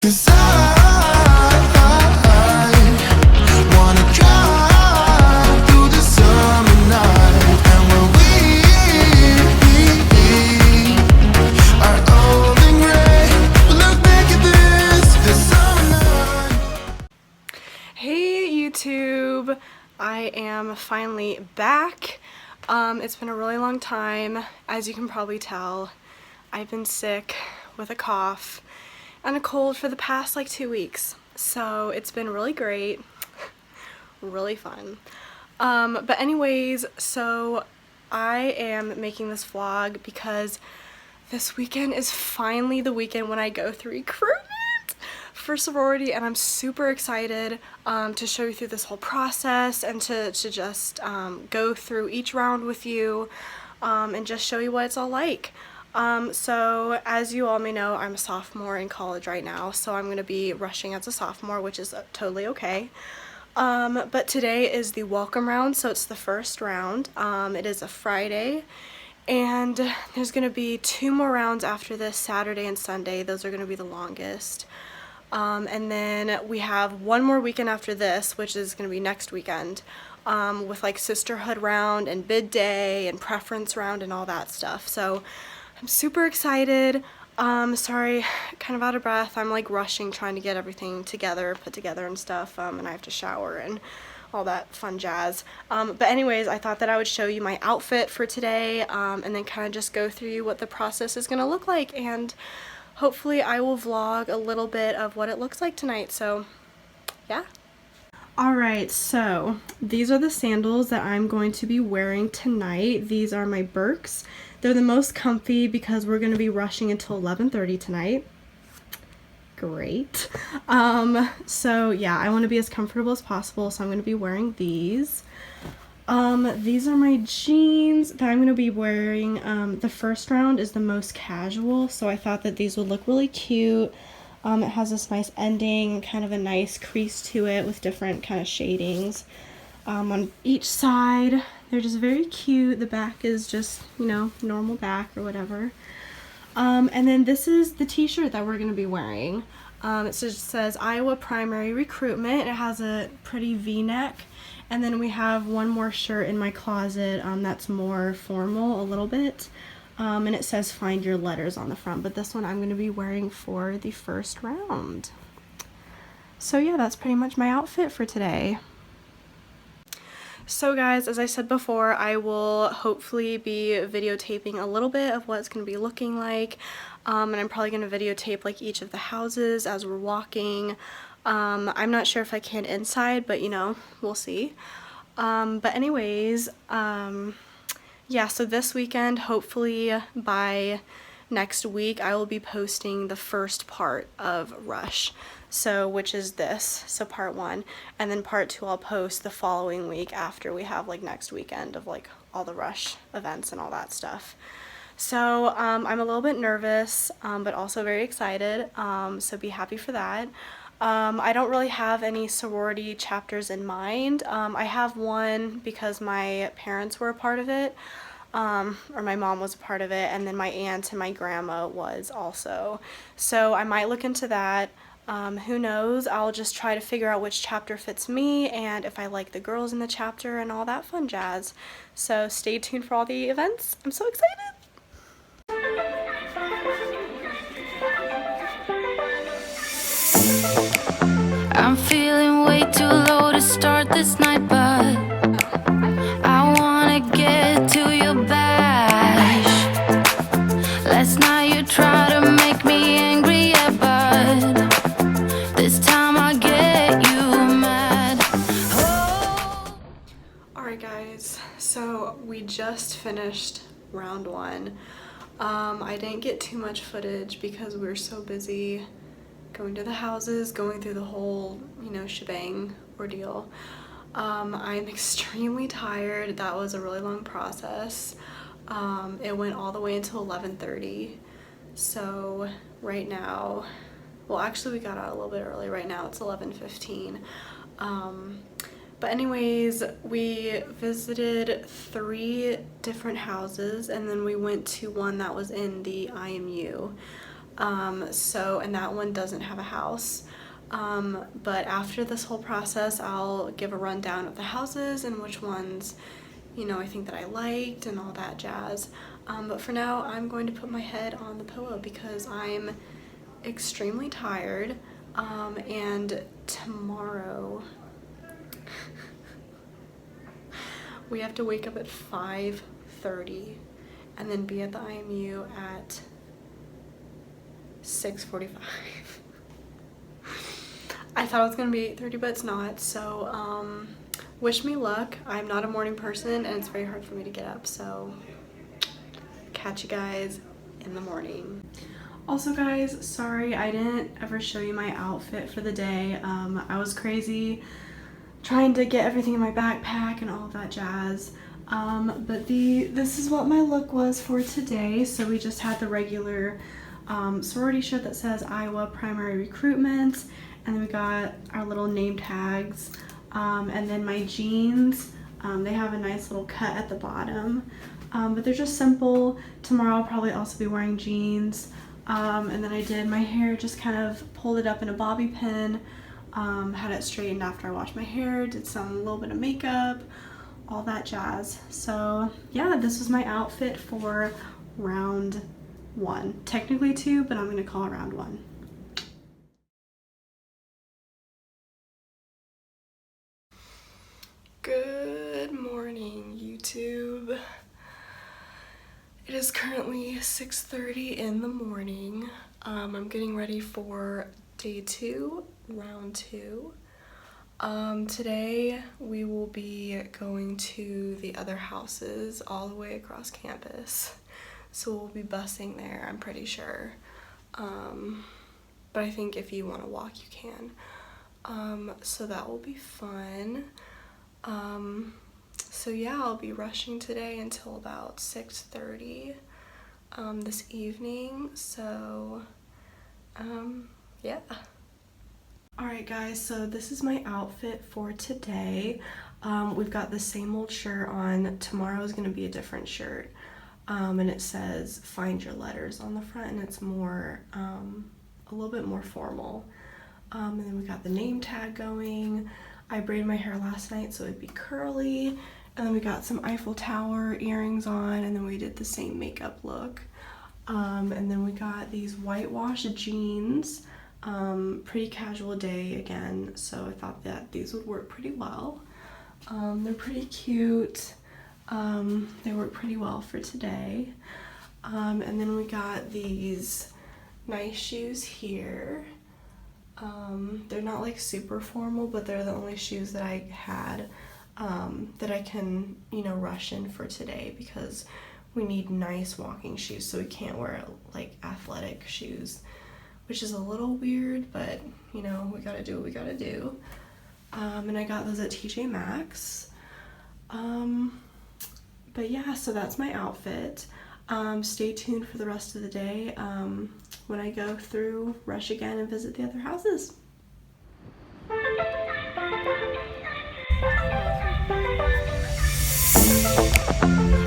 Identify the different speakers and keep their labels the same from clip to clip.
Speaker 1: 'Cause I wanna drive through the summer night, and when we are old and gray, look back at this summer night.
Speaker 2: Hey YouTube, I am finally back. It's been a really long time. As you can probably tell, I've been sick with a cough and a cold for the past like 2 weeks. So it's been really great, really fun. But anyways, so I am making this vlog because this weekend is finally the weekend when I go through recruitment for sorority, and I'm super excited to show you through this whole process and to just go through each round with you and just show you what it's all like. So as you all may know, I'm a sophomore in college right now, so I'm going to be rushing as a sophomore, which is totally okay. But today is the welcome round, so it's the first round. It is a Friday, and there's going to be 2 more rounds after this, Saturday and Sunday. Those are going to be the longest. And then we have 1 more weekend after this, which is going to be next weekend, with like sisterhood round and bid day and preference round and all that stuff. So I'm super excited. Sorry, kind of out of breath. I'm like rushing, trying to get everything together, put together and stuff, and I have to shower and all that fun jazz. But anyways, I thought that I would show you my outfit for today, and then kind of just go through what the process is going to look like, and hopefully I will vlog a little bit of what it looks like tonight. So yeah. Alright, so these are the sandals that I'm going to be wearing tonight. These are my Birks. They're the most comfy because we're going to be rushing until 11:30 tonight. Great. So yeah, I want to be as comfortable as possible, so I'm going to be wearing these. These are my jeans that I'm going to be wearing. The first round is the most casual, so I thought that these would look really cute. It has this nice ending, kind of a nice crease to it with different kind of shadings on each side. They're just very cute. The back is just, you know, normal back or whatever. And then this is the t-shirt that we're going to be wearing. It just says Iowa Primary Recruitment. It has a pretty V-neck. And then we have one more shirt in my closet that's more formal a little bit. And it says Find Your Letters on the front. But this one I'm going to be wearing for the first round. So yeah, that's pretty much my outfit for today. So guys, as I said before, I will hopefully be videotaping a little bit of what it's going to be looking like. And I'm probably going to videotape like each of the houses as we're walking. I'm not sure if I can inside, but you know, we'll see. But anyways, yeah, so this weekend, hopefully by next week, I will be posting the first part of Rush, so which is this, so part 1, and then part 2 I'll post the following week after we have like next weekend of like all the Rush events and all that stuff. So I'm a little bit nervous, but also very excited, so be happy for that. I don't really have any sorority chapters in mind. I have one because my parents were a part of it, or my mom was a part of it, and then my aunt and my grandma was also. So I might look into that. Who knows? I'll just try to figure out which chapter fits me and if I like the girls in the chapter and all that fun jazz. So stay tuned for all the events. I'm so excited!
Speaker 3: I'm feeling way too low to start this night, but I wanna get to your bash. Last night you tried to make me angry, yeah, but this time I get you mad. Oh.
Speaker 2: Alright guys, so we just finished round 1. I didn't get too much footage because we were so busy going to the houses, going through the whole, you know, shebang ordeal. I'm extremely tired. That was a really long process. It went all the way until 11:30. So right now, well actually we got out a little bit early. Right now it's 11:15. But anyways, we visited 3 different houses, and then we went to one that was in the IMU. and that one doesn't have a house. But after this whole process, I'll give a rundown of the houses and which ones, you know, I think that I liked and all that jazz. But for now, I'm going to put my head on the pillow because I'm extremely tired. And tomorrow we have to wake up at 5:30 and then be at the IMU at 6:45. I thought it was gonna be 8:30, but it's not, so wish me luck. I'm not a morning person and it's very hard for me to get up, so catch you guys in the morning. Also guys, sorry I didn't ever show you my outfit for the day. I was crazy trying to get everything in my backpack and all that jazz. But this is what my look was for today. So we just had the regular sorority shirt that says Iowa Primary Recruitment, and then we got our little name tags, and then my jeans, they have a nice little cut at the bottom, but they're just simple. Tomorrow I'll probably also be wearing jeans, and then I did my hair, just kind of pulled it up in a bobby pin, had it straightened after I washed my hair, did a little bit of makeup, all that jazz. So yeah, this was my outfit for round 1. Technically 2, but I'm gonna call it round 1. Good morning, YouTube. It is currently 6:30 in the morning. I'm getting ready for day 2, round 2. Today we will be going to the other houses all the way across campus. So we'll be busing there, I'm pretty sure. But I think if you want to walk, you can. So that will be fun. So yeah, I'll be rushing today until about 6:30 this evening. So yeah. Alright guys, so this is my outfit for today. We've got the same old shirt on. Tomorrow is going to be a different shirt. And it says "Find Your Letters" on the front, and it's more, a little bit more formal. And then we got the name tag going. I braided my hair last night so it'd be curly, and then we got some Eiffel Tower earrings on, and then we did the same makeup look. And then we got these whitewashed jeans. Pretty casual day again, so I thought that these would work pretty well. They're pretty cute. They work pretty well for today. And then we got these nice shoes here. They're not like super formal, but they're the only shoes that I had that I can, you know, rush in for today because we need nice walking shoes, so we can't wear like athletic shoes, which is a little weird, but you know, we gotta do what we gotta do. And I got those at TJ Maxx. But yeah, so that's my outfit. Stay tuned for the rest of the day when I go through, rush again, and visit the other houses.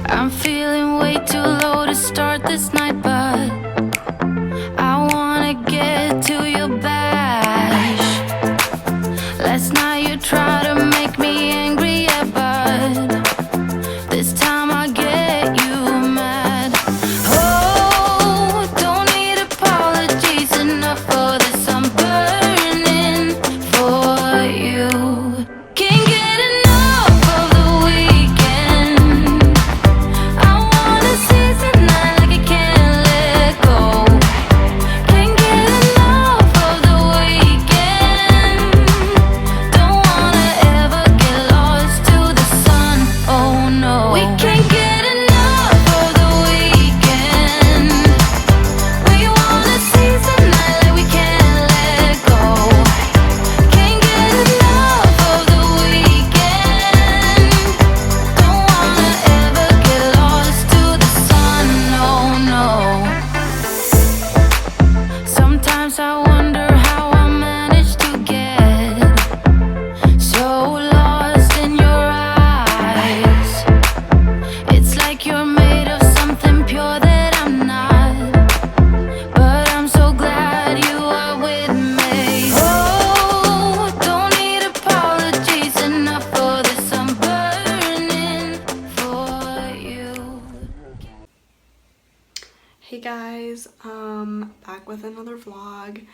Speaker 3: I'm feeling way too low to start this night, but I wanna get to your bash. Last night you tried to make me angry, yeah, but this time I get you mad. Oh, don't need apologies, enough for this, I'm burning for you. Can't get enough of the weekend. I wanna seize the night like I can't
Speaker 2: with another vlog.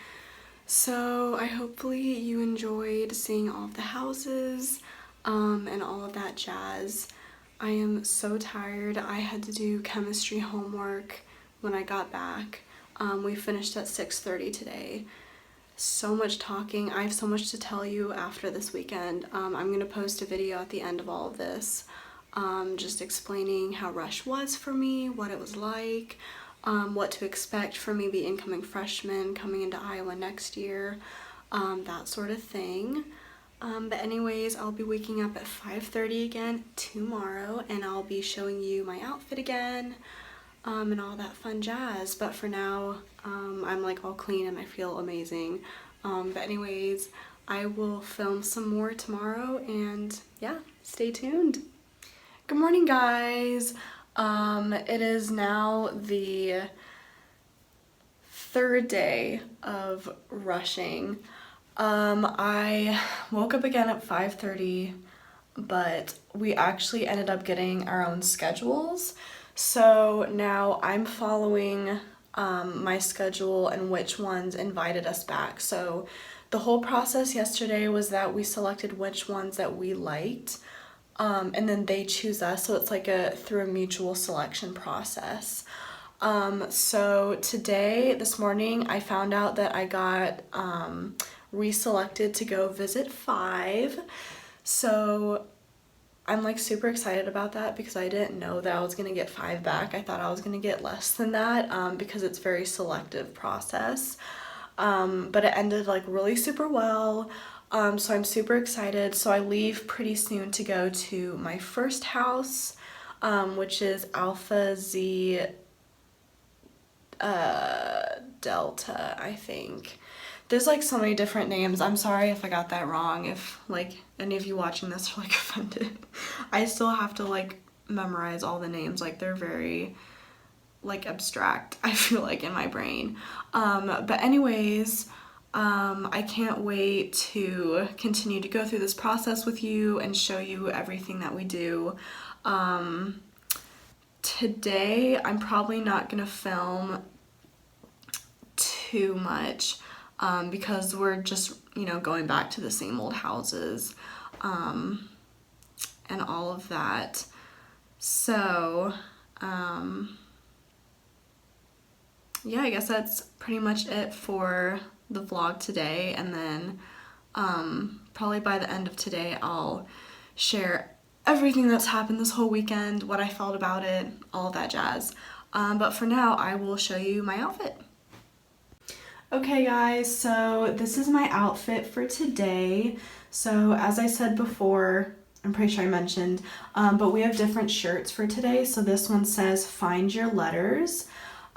Speaker 2: So hopefully you enjoyed seeing all of the houses and all of that jazz. I am so tired. I had to do chemistry homework when I got back. We finished at 6:30 today. So much talking. I have so much to tell you after this weekend. I'm going to post a video at the end of all of this, just explaining how Rush was for me, what it was like, what to expect for me, the incoming freshman coming into Iowa next year, that sort of thing. But anyways, I'll be waking up at 5:30 again tomorrow, and I'll be showing you my outfit again, and all that fun jazz. But for now, I'm like all clean and I feel amazing. But anyways, I will film some more tomorrow, and yeah, stay tuned. Good morning, guys. It is now the third day of rushing. I woke up again at 5:30, but we actually ended up getting our own schedules. So now I'm following my schedule and which ones invited us back. So the whole process yesterday was that we selected which ones that we liked, and then they choose us. So it's like through a mutual selection process. So today, this morning, I found out that I got reselected to go visit 5. So I'm like super excited about that because I didn't know that I was gonna get 5 back. I thought I was gonna get less than that, because it's very selective process. But it ended like really super well. So I'm super excited. So I leave pretty soon to go to my first house, which is Alpha Z Delta, I think. There's like so many different names. I'm sorry if I got that wrong, if like any of you watching this are like offended. I still have to like memorize all the names, like they're very like abstract, I feel like, in my brain. But anyways, I can't wait to continue to go through this process with you and show you everything that we do. Today I'm probably not gonna film too much, because we're just, going back to the same old houses, and all of that. So, yeah, I guess that's pretty much it for the vlog today. And then, probably by the end of today, I'll share everything that's happened this whole weekend, what I felt about it, all that jazz. But for now, I will show you my outfit. Okay guys, so this is my outfit for today. So as I said before, I'm pretty sure I mentioned, but we have different shirts for today. So this one says "Find Your Letters."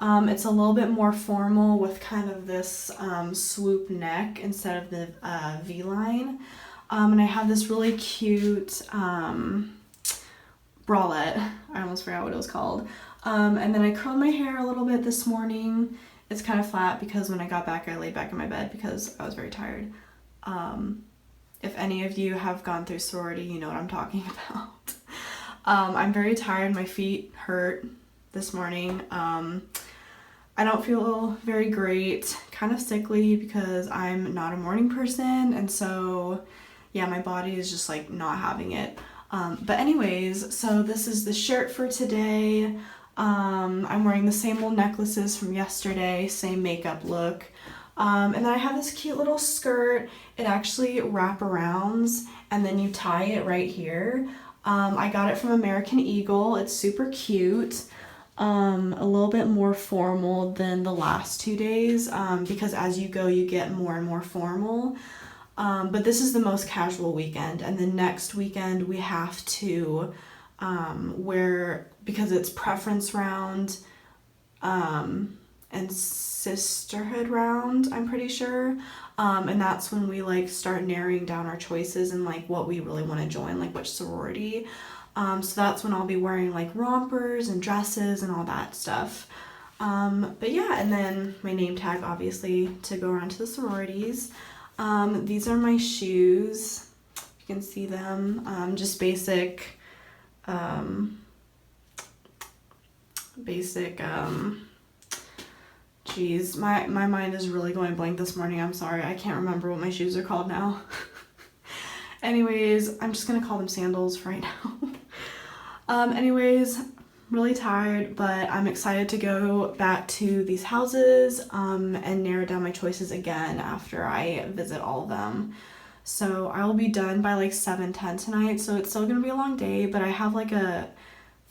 Speaker 2: It's a little bit more formal with kind of this swoop neck instead of the V-line. And I have this really cute bralette. I almost forgot what it was called. And then I curled my hair a little bit this morning. It's kind of flat because when I got back, I laid back in my bed because I was very tired. If any of you have gone through sorority, you know what I'm talking about. I'm very tired. My feet hurt this morning. I don't feel very great, kind of sickly because I'm not a morning person. And so, yeah, my body is just like not having it. But anyways, so this is the shirt for today. I'm wearing the same old necklaces from yesterday, same makeup look. And then I have this cute little skirt. It actually wraparounds and then you tie it right here. I got it from American Eagle. It's super cute. A little bit more formal than the last 2 days, because as you go, you get more and more formal. But this is the most casual weekend. And then next weekend we have to wear, because it's preference round and sisterhood round, I'm pretty sure. And that's when we like start narrowing down our choices and like what we really want to join, like which sorority. So that's when I'll be wearing like rompers and dresses and all that stuff. But yeah, and then my name tag, obviously, to go around to the sororities. These are my shoes. You can see them. Just basic Jeez, my mind is really going blank this morning. I'm sorry. I can't remember what my shoes are called now. Anyways, I'm just gonna call them sandals for right now. Anyways, really tired, but I'm excited to go back to these houses and narrow down my choices again after I visit all of them. So I will be done by like 7:10 tonight, so it's still gonna be a long day, but I have like a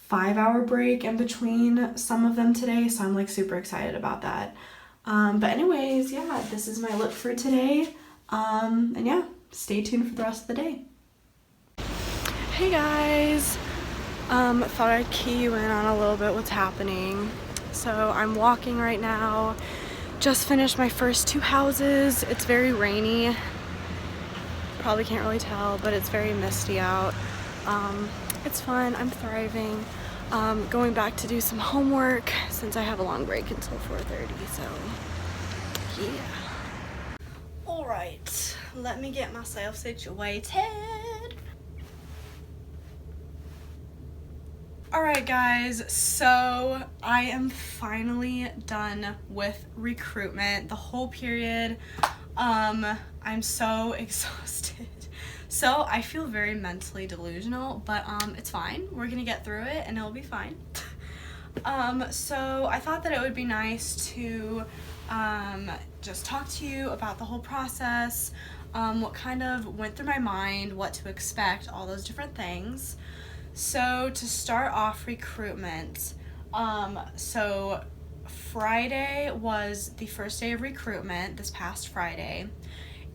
Speaker 2: 5-hour break in between some of them today, so I'm like super excited about that. But anyways, yeah, this is my look for today. And yeah, stay tuned for the rest of the day. Hey guys, thought I'd key you in on a little bit what's happening. So I'm walking right now, just finished my first 2 houses. It's very rainy, probably can't really tell, but it's very misty out. It's fun, I'm thriving. Going back to do some homework since I have a long break until 4:30, so yeah. Alright, let me get myself situated. Alright guys, so I am finally done with recruitment, the whole period. I'm so exhausted. So I feel very mentally delusional, but it's fine. We're gonna get through it and it'll be fine. So I thought that it would be nice to just talk to you about the whole process, what kind of went through my mind, what to expect, all those different things. So to start off recruitment, so Friday was the first day of recruitment, this past Friday.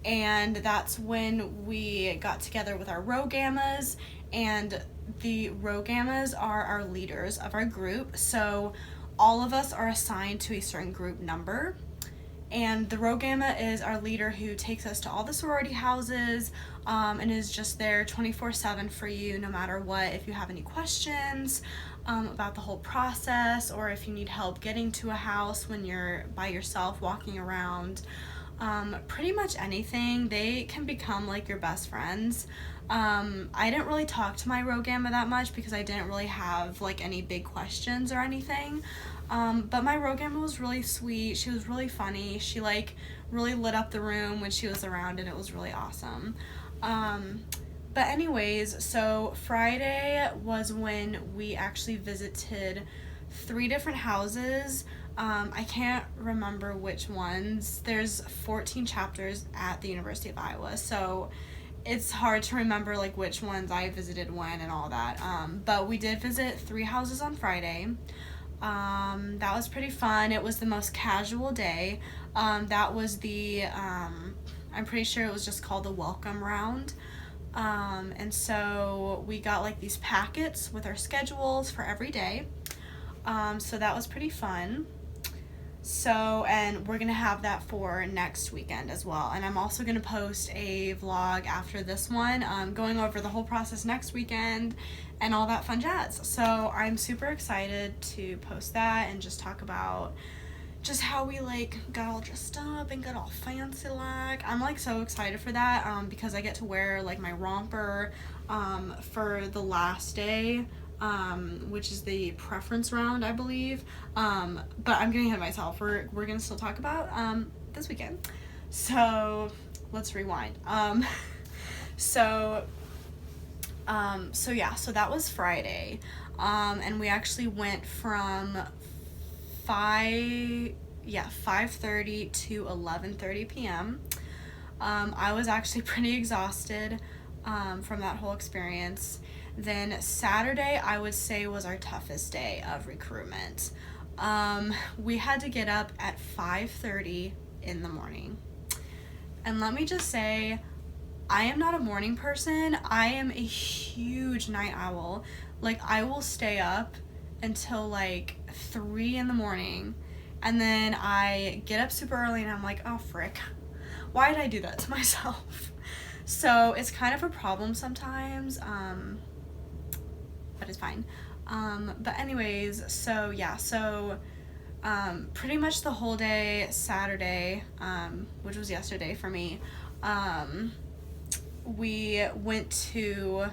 Speaker 2: And that's when we got together with our row gammas, and the row gammas are our leaders of our group. So all of us are assigned to a certain group number, and the row gamma is our leader who takes us to all the sorority houses and is just there 24/7 for you no matter what. If you have any questions about the whole process, or if you need help getting to a house when you're by yourself walking around, pretty much anything, they can become like your best friends. I didn't really talk to my row gamma that much because I didn't really have like any big questions or anything. But my row gamma was really sweet. She was really funny. She like really lit up the room when she was around, and it was really awesome. But anyways, so Friday was when we actually visited 3 different houses. I can't remember which ones. There's 14 chapters at the University of Iowa, so it's hard to remember like which ones I visited when and all that. But we did visit 3 houses on Friday. That was pretty fun. It was the most casual day. That was the, I'm pretty sure it was just called the welcome round. And so we got like these packets with our schedules for every day. So that was pretty fun. So, and we're gonna have that for next weekend as well. And I'm also gonna post a vlog after this one, going over the whole process next weekend and all that fun jazz. So I'm super excited to post that and just talk about just how we like got all dressed up and got all fancy like. I'm like so excited for that because I get to wear like my romper for the last day, which is the preference round, I believe. But I'm getting ahead of myself. We're gonna still talk about this weekend. So let's rewind. So yeah, so that was Friday. And we actually went from 5:30 to 11:30 p.m. I was actually pretty exhausted from that whole experience. Then Saturday, I would say, was our toughest day of recruitment. We had to get up at 5:30 in the morning. And let me just say, I am not a morning person. I am a huge night owl. Like, I will stay up until like 3 in the morning, and then I get up super early and I'm like, oh frick, why did I do that to myself? So it's kind of a problem sometimes, but it's fine. But anyways, so yeah, so pretty much the whole day Saturday, which was yesterday for me, we went to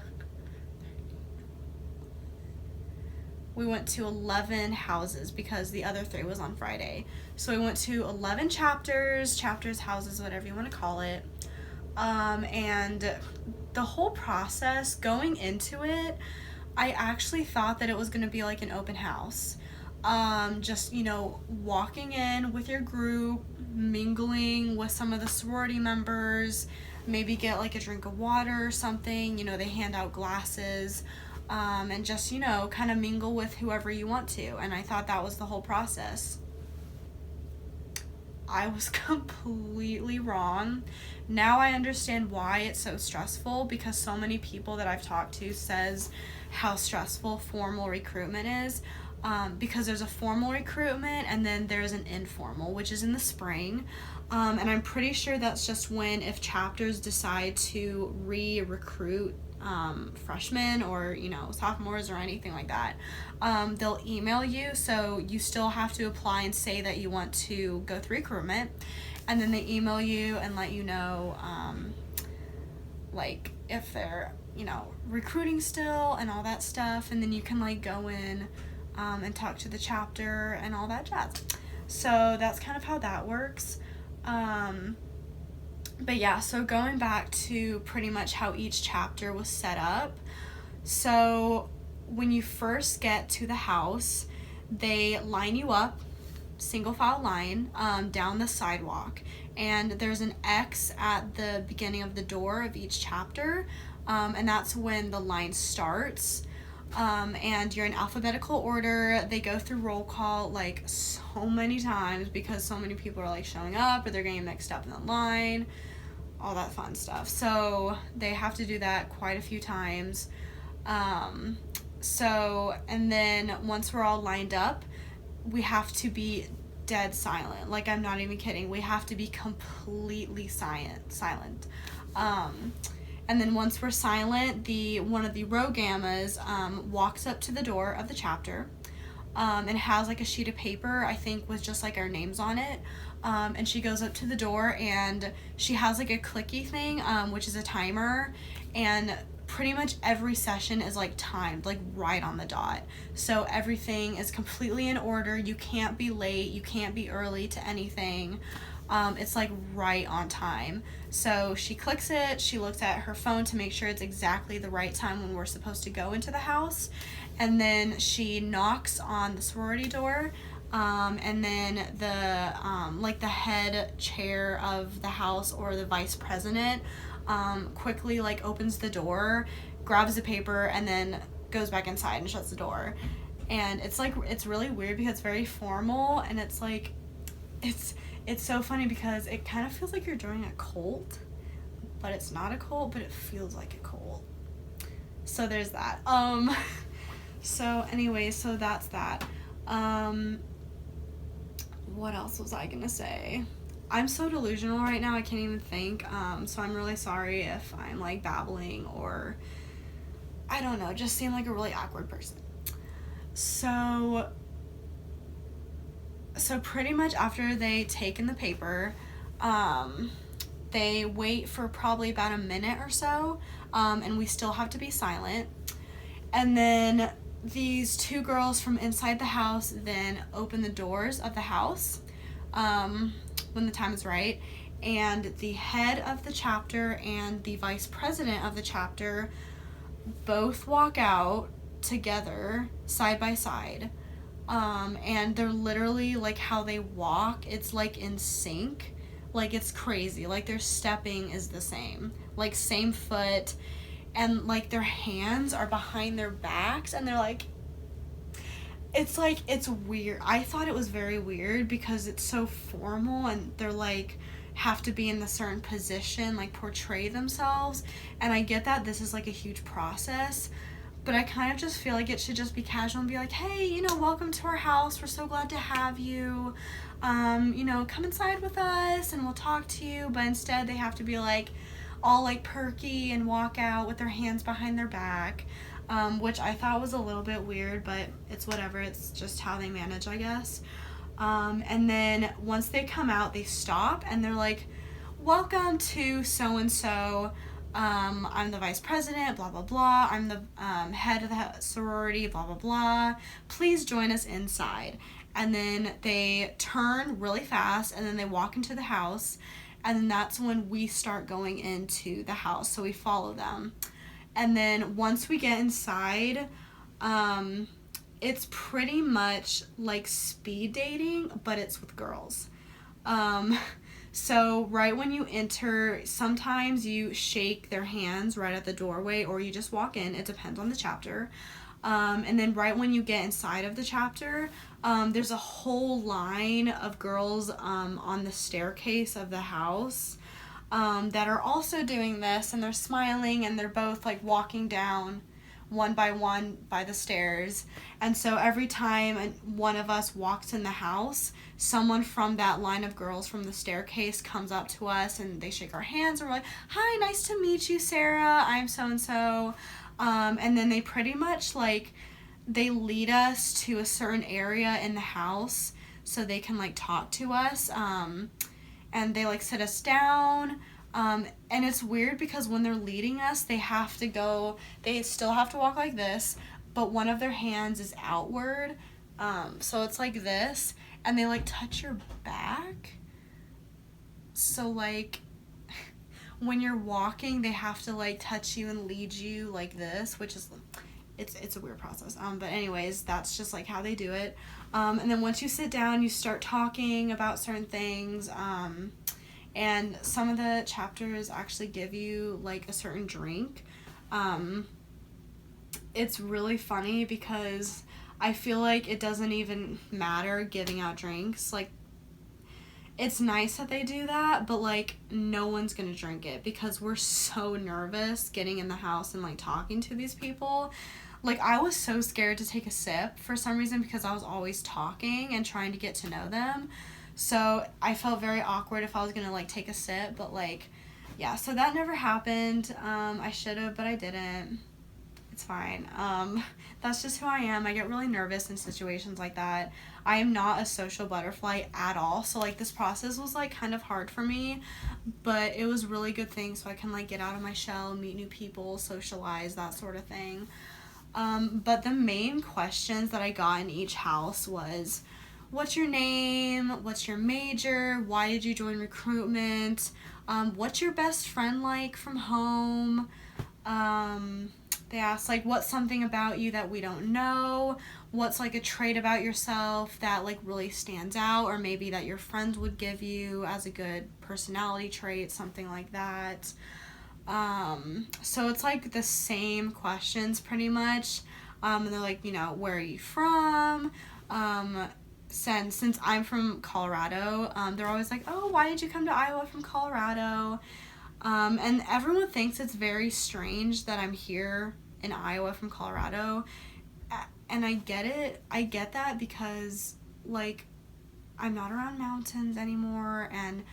Speaker 2: we went to 11 houses because the other 3 was on Friday. So we went to 11 chapters, houses, whatever you want to call it. And the whole process going into it, I actually thought that it was going to be like an open house. Just, you know, walking in with your group, mingling with some of the sorority members, maybe get like a drink of water or something. You know, they hand out glasses. And just, you know, kind of mingle with whoever you want to. And I thought that was the whole process. I was completely wrong. Now I understand why it's so stressful, because so many people that I've talked to says how stressful formal recruitment is. Because there's a formal recruitment and then there's an informal, which is in the spring. And I'm pretty sure that's just when, if chapters decide to re-recruit freshmen or, you know, sophomores or anything like that, they'll email you. So you still have to apply and say that you want to go through recruitment, and then they email you and let you know like if they're, you know, recruiting still and all that stuff, and then you can like go in and talk to the chapter and all that jazz. So that's kind of how that works. But yeah, so going back to pretty much how each chapter was set up. So when you first get to the house, they line you up, single file line, down the sidewalk. And there's an X at the beginning of the door of each chapter. And that's when the line starts. And you're in alphabetical order. They go through roll call like so many times because so many people are like showing up or they're getting mixed up in the line, all that fun stuff. So they have to do that quite a few times. And then once we're all lined up, we have to be dead silent. Like, I'm not even kidding. We have to be completely silent. And then once we're silent, one of the row gammas walks up to the door of the chapter and has like a sheet of paper, I think, with just like our names on it. And she goes up to the door and she has like a clicky thing, which is a timer. And pretty much every session is like timed, like right on the dot. So everything is completely in order. You can't be late. You can't be early to anything. It's like right on time. So she clicks it, she looks at her phone to make sure it's exactly the right time when we're supposed to go into the house. And then she knocks on the sorority door. And then the head chair of the house or the vice president, quickly like opens the door, grabs the paper, and then goes back inside and shuts the door. And it's like, it's really weird because it's very formal, and it's like, it's so funny because it kind of feels like you're joining a cult, but it's not a cult, but it feels like a cult. So there's that. So anyway, so that's that. What else was I gonna say? I'm so delusional right now, I can't even think. So I'm really sorry if I'm like babbling or, I don't know, just seem like a really awkward person. So pretty much after they take in the paper, they wait for probably about a minute or so, and we still have to be silent. And then these 2 girls from inside the house then open the doors of the house when the time is right, and the head of the chapter and the vice president of the chapter both walk out together side by side. And they're literally, like, how they walk, it's like in sync. Like, it's crazy. Like, their stepping is the same, like same foot, and like their hands are behind their backs, and they're like, it's weird. I thought it was very weird because it's so formal, and they're like have to be in the certain position, like portray themselves. And I get that this is like a huge process, but I kind of just feel like it should just be casual and be like, hey, you know, welcome to our house. We're so glad to have you. You know, come inside with us and we'll talk to you. But instead they have to be like all like perky and walk out with their hands behind their back, which I thought was a little bit weird, but it's whatever. It's just how they manage, I guess. And then once they come out, they stop and they're like, welcome to so-and-so. I'm the vice president, blah, blah, blah. I'm the head of the sorority, blah, blah, blah. Please join us inside. And then they turn really fast, and then they walk into the house, and then that's when we start going into the house. So we follow them. And then once we get inside, it's pretty much like speed dating, but it's with girls. So right when you enter, sometimes you shake their hands right at the doorway, or you just walk in. It depends on the chapter. And then right when you get inside of the chapter, there's a whole line of girls on the staircase of the house that are also doing this, and they're smiling, and they're both like walking down one by the stairs. And so every time one of us walks in the house, someone from that line of girls from the staircase comes up to us, and they shake our hands, and we're like, "Hi, nice to meet you, Sarah. I'm so-and-so." And then they pretty much like, they lead us to a certain area in the house so they can like talk to us, and they like sit us down. And it's weird because when they're leading us, they still have to walk like this, but one of their hands is outward. So it's like this, and they like touch your back. So like when you're walking, they have to like touch you and lead you like this, which is, it's a weird process. But anyways, that's just like how they do it. And then once you sit down, you start talking about certain things. And some of the chapters actually give you like a certain drink. It's really funny because I feel like it doesn't even matter giving out drinks. Like, it's nice that they do that, but like no one's gonna drink it because we're so nervous getting in the house and like talking to these people. Like, I was so scared to take a sip for some reason because I was always talking and trying to get to know them. So I felt very awkward if I was gonna like take a sip, but like, yeah, so that never happened. I should have, but I didn't. It's fine. That's just who I am. I get really nervous in situations like that. I am not a social butterfly at all. So like, this process was like kind of hard for me, but it was really good thing so I can like get out of my shell, meet new people, socialize, that sort of thing. But the main questions that I got in each house was, what's your name? What's your major? Why did you join recruitment? What's your best friend like from home? They asked, like, what's something about you that we don't know? What's, like, a trait about yourself that, like, really stands out, or maybe that your friends would give you as a good personality trait, something like that. So it's, like, the same questions, pretty much. And they're like, you know, where are you from? Since I'm from Colorado, they're always like, oh, why did you come to Iowa from Colorado? And everyone thinks it's very strange that I'm here in Iowa from Colorado. And I get it. I get that because, like, I'm not around mountains anymore. And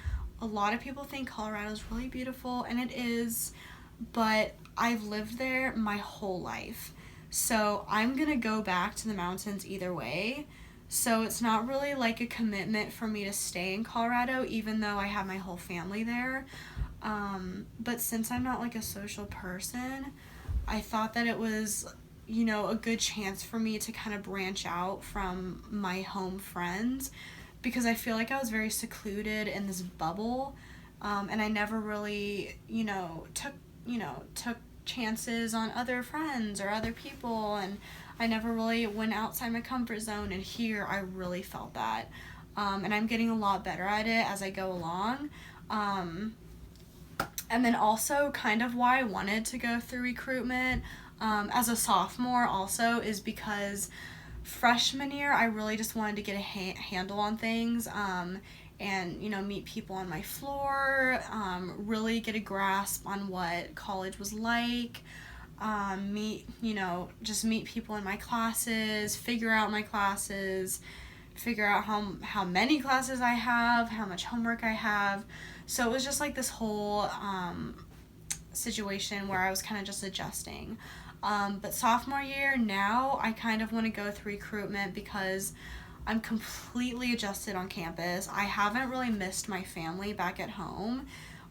Speaker 2: a lot of people think Colorado is really beautiful. And it is. But I've lived there my whole life. So I'm going to go back to the mountains either way. So it's not really like a commitment for me to stay in Colorado, even though I have my whole family there. But since I'm not like a social person, I thought that it was, you know, a good chance for me to kind of branch out from my home friends, because I feel like I was very secluded in this bubble, and I never really, took chances on other friends or other people, and I never really went outside my comfort zone, and here I really felt that. And I'm getting a lot better at it as I go along. And then also kind of why I wanted to go through recruitment as a sophomore also is because freshman year I really just wanted to get a handle on things, and, you know, meet people on my floor, really get a grasp on what college was like, meet people in my classes, figure out my classes, figure out how many classes I have, how much homework I have. So it was just like this whole situation where I was kind of just adjusting. But sophomore year, now I kind of want to go through recruitment because I'm completely adjusted on campus. I haven't really missed my family back at home,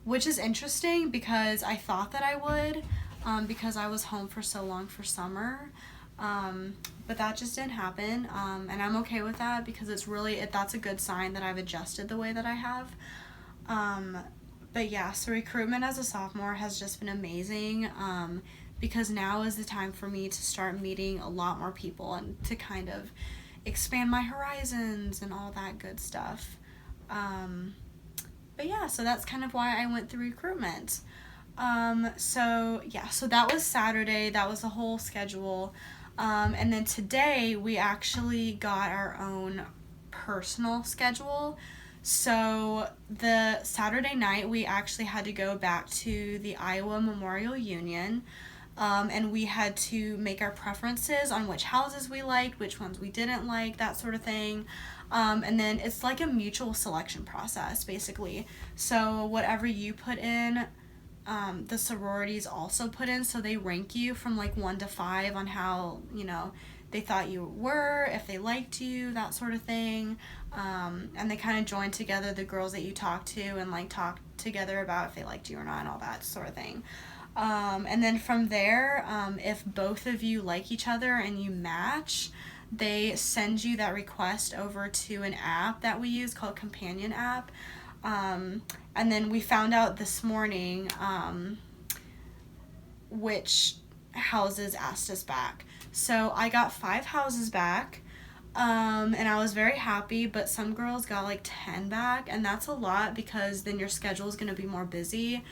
Speaker 2: which is interesting because I thought that I would, because I was home for so long for summer. But that just didn't happen, and I'm okay with that because that's a good sign that I've adjusted the way that I have. But yeah, so recruitment as a sophomore has just been amazing, because now is the time for me to start meeting a lot more people and to kind of expand my horizons and all that good stuff. But yeah, so that's kind of why I went through recruitment. So that was Saturday. That was the whole schedule. And then today we actually got our own personal schedule. So the Saturday night we actually had to go back to the Iowa Memorial Union, and we had to make our preferences on which houses we liked, which ones we didn't like, that sort of thing. And then it's like a mutual selection process, basically. So whatever you put in, the sororities also put in, so they rank you from like 1 to 5 on how, they thought you were, if they liked you, that sort of thing. And they kind of joined together the girls that you talked to and like talked together about if they liked you or not and all that sort of thing. And then from there, if both of you like each other and you match, they send you that request over to an app that we use called Companion app. And then we found out this morning which houses asked us back. So I got 5 houses back, and I was very happy, but some girls got like 10 back, and that's a lot because then your schedule is going to be more busy.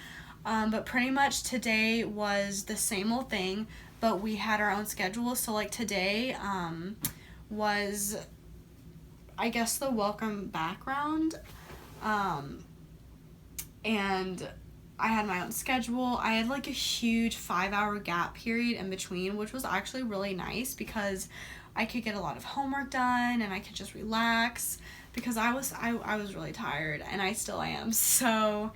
Speaker 2: But pretty much today was the same old thing, but we had our own schedule. So like today was, I guess, the welcome background. And I had my own schedule. I had like a huge 5-hour gap period in between, which was actually really nice because I could get a lot of homework done and I could just relax because I was really tired, and I still am. So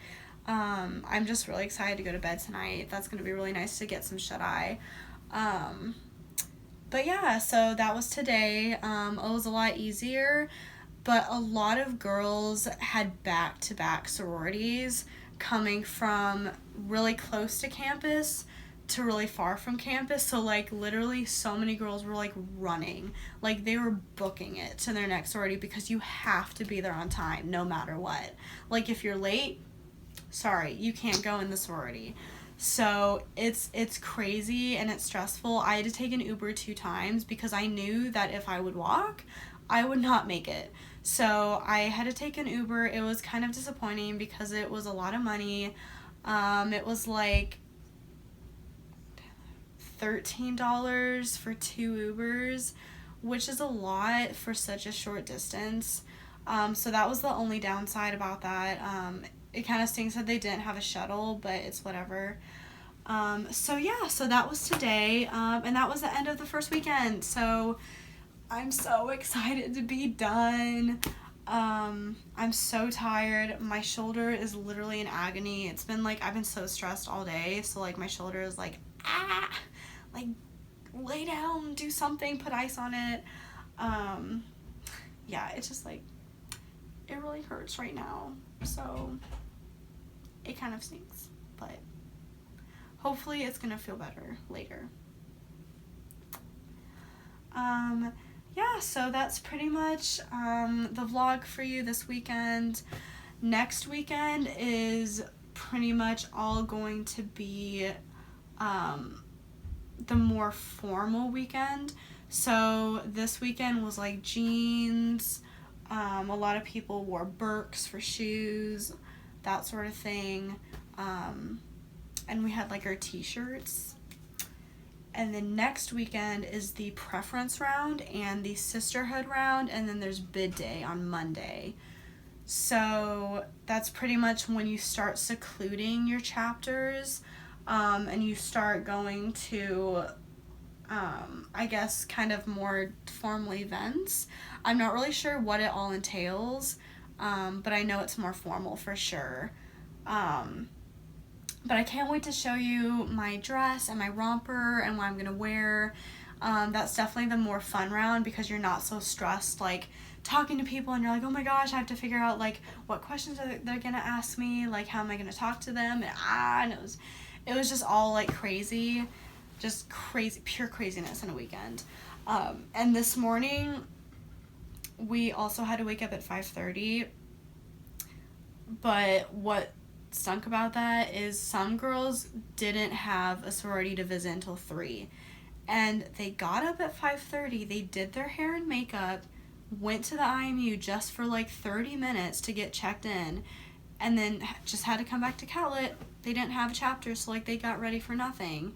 Speaker 2: I'm just really excited to go to bed tonight. That's going to be really nice to get some shut-eye. But yeah, so that was today. It was a lot easier, but a lot of girls had back-to-back sororities coming from really close to campus to really far from campus. So like literally so many girls were like running, like they were booking it to their next sorority because you have to be there on time no matter what. Like if you're late, sorry, you can't go in the sorority. So it's crazy and it's stressful. I had to take an Uber 2 times because I knew that if I would walk, I would not make it. So I had to take an Uber. It was kind of disappointing because it was a lot of money. It was like $13 for 2 Ubers, which is a lot for such a short distance. So that was the only downside about that. It kind of stinks that they didn't have a shuttle, but it's whatever. So that was today, and that was the end of the first weekend. So I'm so excited to be done. I'm so tired. My shoulder is literally in agony. It's been like, I've been so stressed all day, so like my shoulder is like, like lay down, do something, put ice on it. It's just like, it really hurts right now, so it kind of stinks, but hopefully it's gonna feel better later. So that's pretty much the vlog for you this weekend. Next weekend is pretty much all going to be the more formal weekend. So this weekend was like jeans. A lot of people wore Birks for shoes, that sort of thing. And we had like our t-shirts. And then next weekend is the preference round and the sisterhood round, and then there's bid day on Monday. So that's pretty much when you start secluding your chapters, and you start going to I guess kind of more formal events. I'm not really sure what it all entails, but I know it's more formal for sure. But I can't wait to show you my dress and my romper and what I'm gonna wear. That's definitely the more fun round because you're not so stressed like talking to people and you're like, oh my gosh, I have to figure out like what questions they're gonna ask me, like how am I gonna talk to them, and it was just all like crazy, just crazy, pure craziness in a weekend. And this morning we also had to wake up at 5:30, but what stunk about that is some girls didn't have a sorority to visit until 3, and they got up at 5:30, they did their hair and makeup, went to the IMU just for like 30 minutes to get checked in, and then just had to come back to Catlett. They didn't have a chapter, so like they got ready for nothing,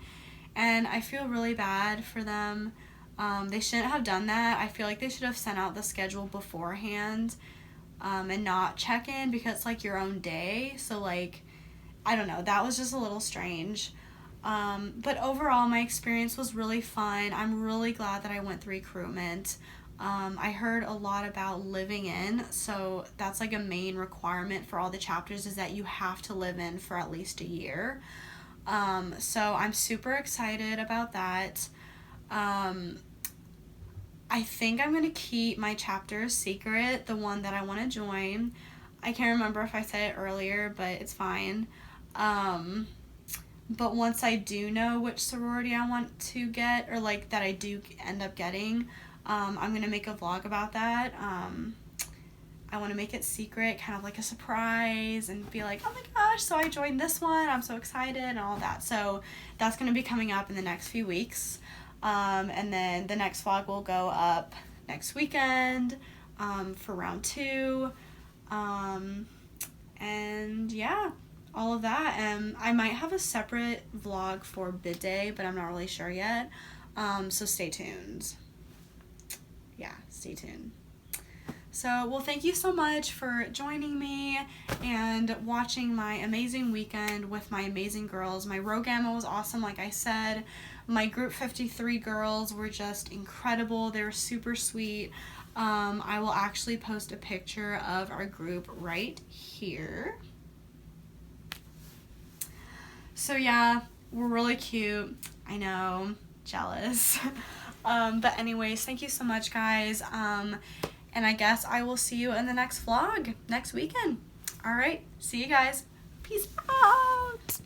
Speaker 2: and I feel really bad for them. They shouldn't have done that. I feel like they should have sent out the schedule beforehand, and not check in, because it's like your own day. So like, I don't know, that was just a little strange. But overall my experience was really fun. I'm really glad that I went through recruitment. I heard a lot about living in, so that's like a main requirement for all the chapters, is that you have to live in for at least a year. So I'm super excited about that. I think I'm going to keep my chapter secret, the one that I want to join. I can't remember if I said it earlier, but it's fine. But once I do know which sorority I want to get, or like that I do end up getting, I'm going to make a vlog about that. I want to make it secret, kind of like a surprise, and be like, oh my gosh, so I joined this one, I'm so excited, and all that. So that's going to be coming up in the next few weeks. And then the next vlog will go up next weekend, for round 2. And yeah, all of that. And I might have a separate vlog for bid day, but I'm not really sure yet. So stay tuned. Yeah, stay tuned. So, well, thank you so much for joining me and watching my amazing weekend with my amazing girls. My Rho Gamma was awesome, like I said. My Group 53 girls were just incredible. They were super sweet. I will actually post a picture of our group right here. So yeah, we're really cute. I know, jealous. But anyways, thank you so much, guys. And I guess I will see you in the next vlog next weekend. All right, see you guys. Peace out.